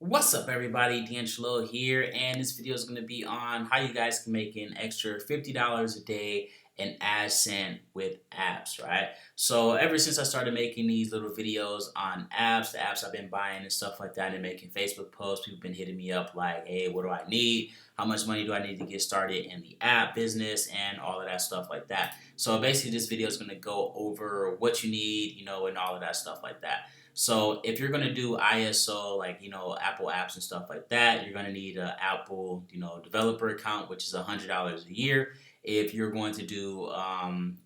What's up, everybody? DeAngelo here, and this video is going to be on how you guys can make an extra $50 a day in AdSense with apps, right? So ever since I started making these little videos on apps, the apps I've been buying and stuff like that, and making Facebook posts, people have been hitting me up like, hey, what do I need? How much money do I need to get started in the app business and all of that stuff like that. So basically this video is going to go over what you need, and all of that stuff like that. So if you're gonna do ISO, like Apple apps and stuff like that, you're gonna need an Apple developer account, which is $100 a year. If you're going to do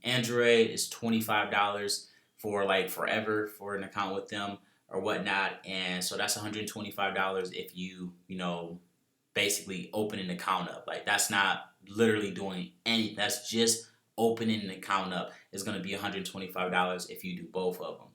Android, it's $25 for like forever for an account with them or whatnot, and so that's $125 if you basically open an account up. Like that's not literally doing any. That's just opening an account up. Is gonna be $125 if you do both of them.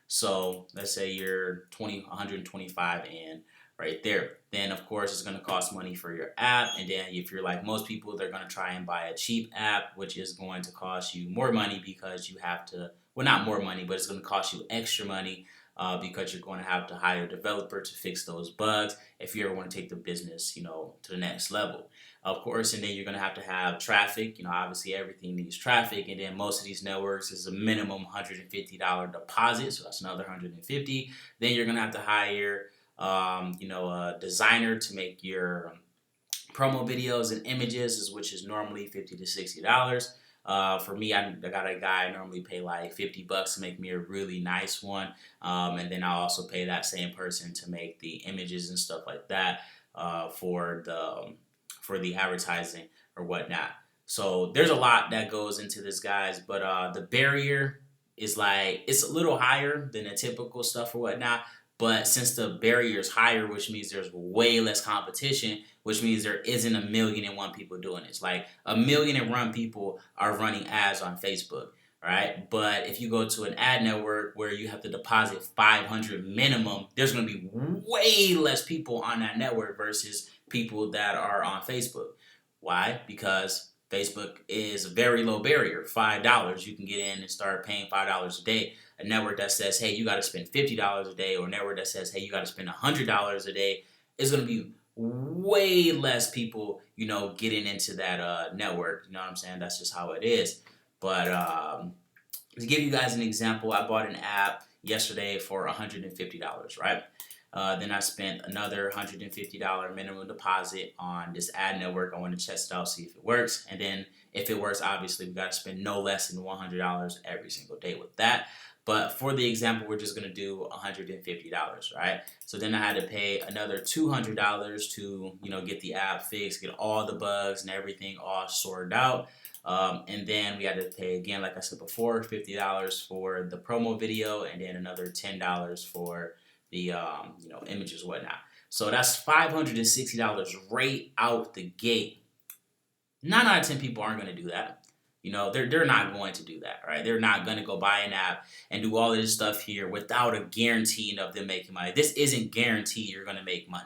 So let's say you're 125 in right there. Then of course it's going to cost money for your app. And then if you're like most people, they're going to try and buy a cheap app, which is going to cost you more money because you have to, well, not more money, but it's going to cost you extra money because you're going to have to hire a developer to fix those bugs if you ever want to take the business, to the next level. Of course, and then you're going to have traffic. Obviously everything needs traffic, and then most of these networks is a minimum $150 deposit, so that's another $150. Then you're going to have to hire, a designer to make your promo videos and images, which is normally $50 to $60. For me, I got a guy I normally pay like $50 to make me a really nice one, and then I'll also pay that same person to make the images and stuff like that for the advertising or whatnot. So there's a lot that goes into this, guys. But the barrier is like it's a little higher than the typical stuff or whatnot. But since the barrier is higher, which means there's way less competition, which means there isn't 1,000,001 people doing this. Like 1,000,001 people are running ads on Facebook, right? But if you go to an ad network where you have to deposit 500 minimum, there's going to be way less people on that network versus people that are on Facebook. Why? Because Facebook is a very low barrier, $5. You can get in and start paying $5 a day. A network that says, hey, you got to spend $50 a day, or a network that says, hey, you got to spend $100 a day, is going to be way less people, getting into that network. You know what I'm saying? That's just how it is. But to give you guys an example, I bought an app yesterday for $150, right? Then I spent another $150 minimum deposit on this ad network. I want to test it out, see if it works. And then if it works, obviously we got to spend no less than $100 every single day with that. But for the example, we're just going to do $150, right? So then I had to pay another $200 to, get the app fixed, get all the bugs and everything all sorted out. And then we had to pay again, like I said before, $50 for the promo video, and then another $10 for the images and whatnot. So that's $560 right out the gate. 9 out of 10 people aren't going to do that. They're not going to do that, right? They're not going to go buy an app and do all of this stuff here without a guarantee of them making money. This isn't guaranteed you're going to make money,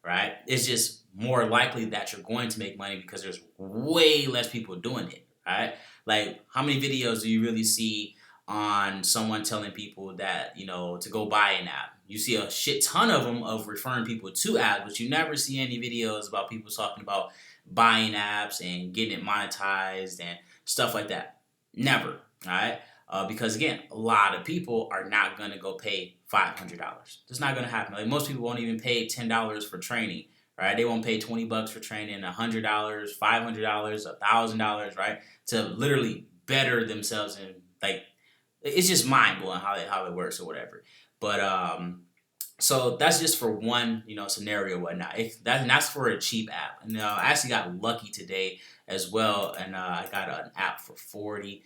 right? It's just more likely that you're going to make money because there's way less people doing it, right? Like, how many videos do you really see on someone telling people that, to go buy an app? You see a shit ton of them of referring people to apps, but you never see any videos about people talking about buying apps and getting it monetized and stuff like that. Never, all right? Because again, a lot of people are not gonna go pay $500. It's not gonna happen. Like most people won't even pay $10 for training, right? They won't pay $20 for training, $100, $500, $1,000, right? To literally better themselves, and like it's just mind blowing how it works or whatever. But so that's just for one, scenario, whatnot. That's for a cheap app. And I actually got lucky today as well, and I got an app for $40.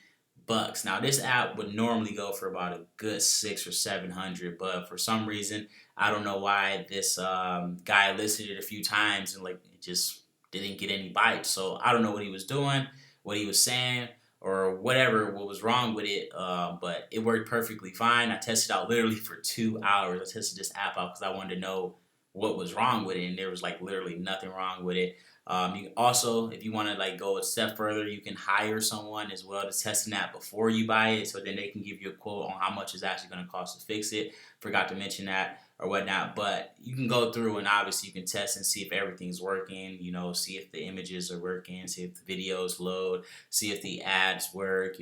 Now this app would normally go for about a good 600 or 700, but for some reason I don't know why this guy listed it a few times and like it just didn't get any bites. So I don't know what he was doing, what he was saying, or whatever, what was wrong with it, but it worked perfectly fine. I tested out literally for 2 hours. I tested this app out because I wanted to know what was wrong with it, and there was like literally nothing wrong with it. You can also, if you want to like go a step further, you can hire someone as well to test an app before you buy it, so then they can give you a quote on how much it's actually going to cost to fix it. Forgot to mention that. or whatnot. But you can go through and obviously you can test and see if everything's working. See if the images are working, see if the videos load, see if the ads work.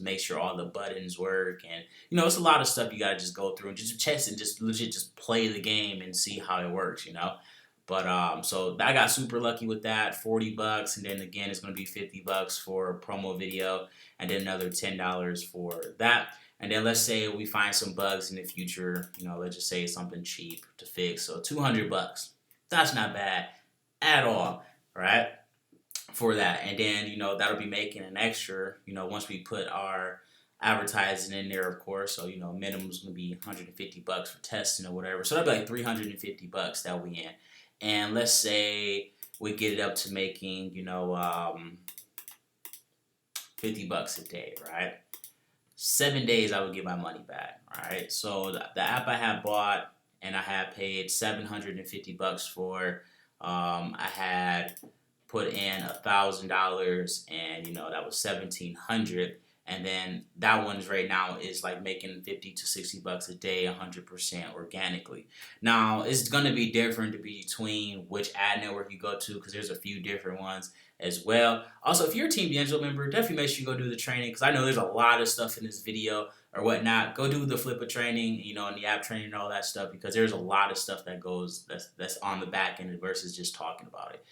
Make sure all the buttons work, and it's a lot of stuff you gotta just go through and just test and just legit just play the game and see how it works. But so I got super lucky with that, $40, and then again it's gonna be $50 for a promo video, and then another $10 for that. And then let's say we find some bugs in the future, let's just say something cheap to fix, so $200. That's not bad at all, right? For that, and then that'll be making an extra, once we put our advertising in there, of course. So minimum is gonna be $150 for testing or whatever. So that'll be like $350 that we in. And let's say we get it up to making, $50 a day, right? 7 days I would get my money back, right? So the app I had bought and I had paid $750 for, I had put in $1,000, and that was $1,700. And then that one's right now is like making $50 to $60 a day, 100% organically. Now it's gonna be different between which ad network you go to, because there's a few different ones as well. Also, if you're a TeamDeAngelo member, definitely make sure you go do the training, because I know there's a lot of stuff in this video or whatnot. Go do the Flipper training, and the app training and all that stuff, because there's a lot of stuff that goes that's on the back end versus just talking about it.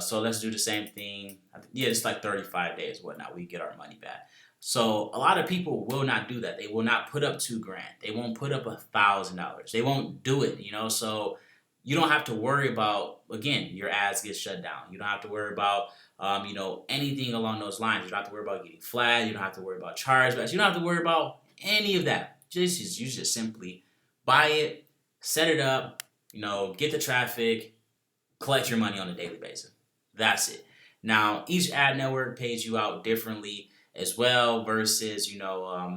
So let's do the same thing. Yeah, it's like 35 days, whatnot. We get our money back. So a lot of people will not do that. They will not put up $2,000. They won't put up $1,000. They won't do it. So you don't have to worry about, again, your ads get shut down. You don't have to worry about anything along those lines. You don't have to worry about getting flagged. You don't have to worry about chargebacks. You don't have to worry about any of that. You just simply buy it, set it up, get the traffic, collect your money on a daily basis. That's it. Now, each ad network pays you out differently as well, versus,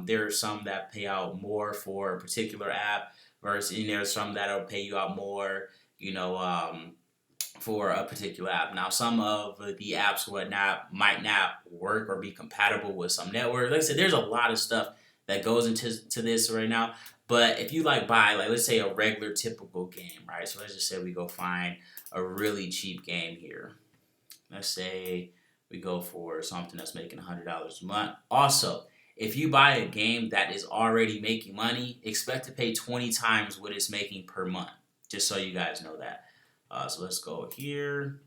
there are some that pay out more for a particular app, versus there's some that'll pay you out more, for a particular app. Now, some of the apps whatnot might not work or be compatible with some networks. Like I said, there's a lot of stuff that goes into this right now. But if you buy, let's say a regular typical game, right? So let's just say we go find a really cheap game here. Let's say we go for something that's making $100 a month. Also, if you buy a game that is already making money, expect to pay 20 times what it's making per month. Just so you guys know that. So let's go here.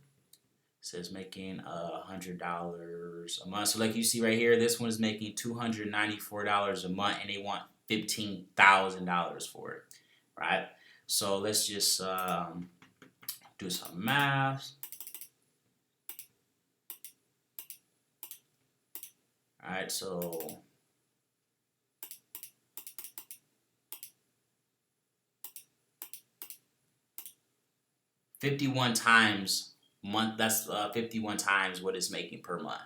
It says making $100 a month. So like you see right here, this one is making $294 a month, and they want $15,000 for it, right? So let's just do some math. All right, so $51 times month. That's 51 times what it's making per month.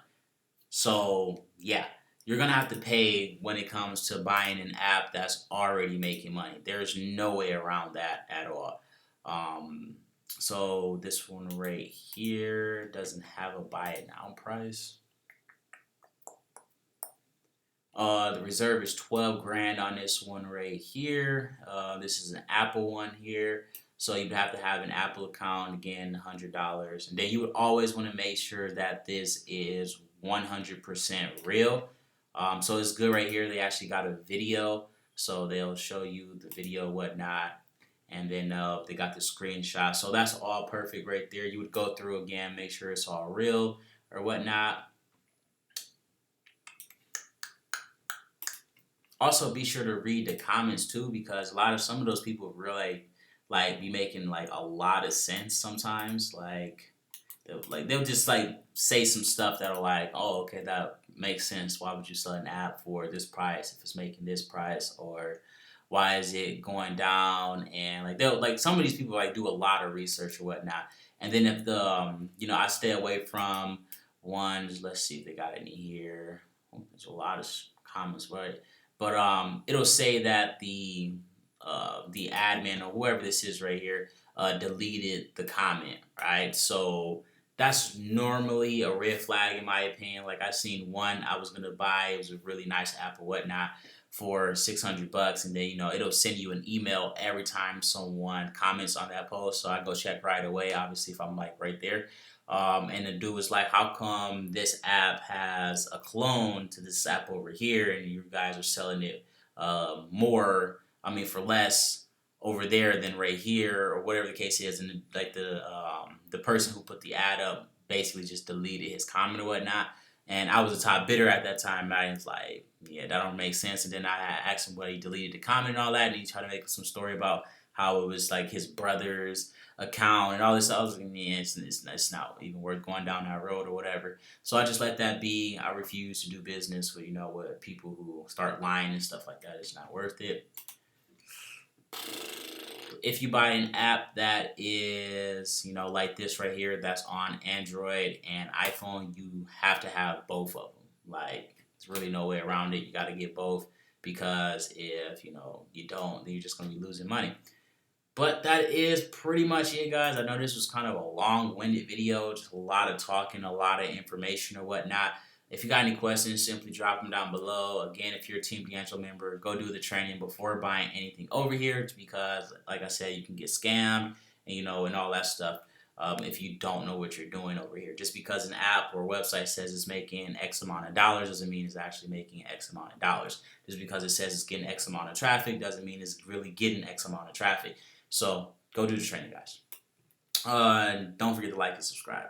So yeah, you're gonna have to pay when it comes to buying an app that's already making money. There's no way around that at all. So this one right here doesn't have a buy it now price. The reserve is 12 grand on this one right here. This is an Apple one here. So you'd have to have an Apple account, again, $100. And then you would always want to make sure that this is 100% real. So it's good right here. They actually got a video. So they'll show you the video, whatnot. And then they got the screenshot. So that's all perfect right there. You would go through again, make sure it's all real or whatnot. Also, be sure to read the comments too, because some of those people really be making a lot of sense sometimes. They'll just say some stuff that'll oh, okay, that makes sense. Why would you sell an app for this price if it's making this price? Or why is it going down? And they'll some of these people do a lot of research or whatnot. And then if the I stay away from ones. Let's see if they got any here. There's a lot of comments, right? But it'll say that the admin or whoever this is right here deleted the comment, right? So that's normally a red flag in my opinion. I've seen one I was gonna buy. It was a really nice app or whatnot for 600 bucks, and then it'll send you an email every time someone comments on that post. So I go check right away, obviously, if I'm like right there. And the dude was like, how come this app has a clone to this app over here, and you guys are selling it more, I mean, for less over there than right here, or whatever the case is. And like the person who put the ad up basically just deleted his comment or whatnot. And I was a top bidder at that time. And I was like, yeah, that don't make sense. And then I asked him why he deleted the comment and all that. And he tried to make some story about how it was like his brother's account and all this. I was like, yeah, it's not even worth going down that road or whatever. So I just let that be. I refuse to do business with, with people who start lying and stuff like that. It's not worth it. If you buy an app that is, like this right here, that's on Android and iPhone, you have to have both of them. Like, there's really no way around it. You got to get both, because if, you don't, then you're just going to be losing money. But that is pretty much it, guys. I know this was kind of a long-winded video, just a lot of talking, a lot of information or whatnot. If you got any questions, simply drop them down below. Again, if you're a TeamDeAngelo member, go do the training before buying anything over here, because, like I said, you can get scammed and and all that stuff. If you don't know what you're doing over here, just because an app or website says it's making X amount of dollars doesn't mean it's actually making X amount of dollars. Just because it says it's getting X amount of traffic doesn't mean it's really getting X amount of traffic. So go do the training, guys. Don't forget to like and subscribe.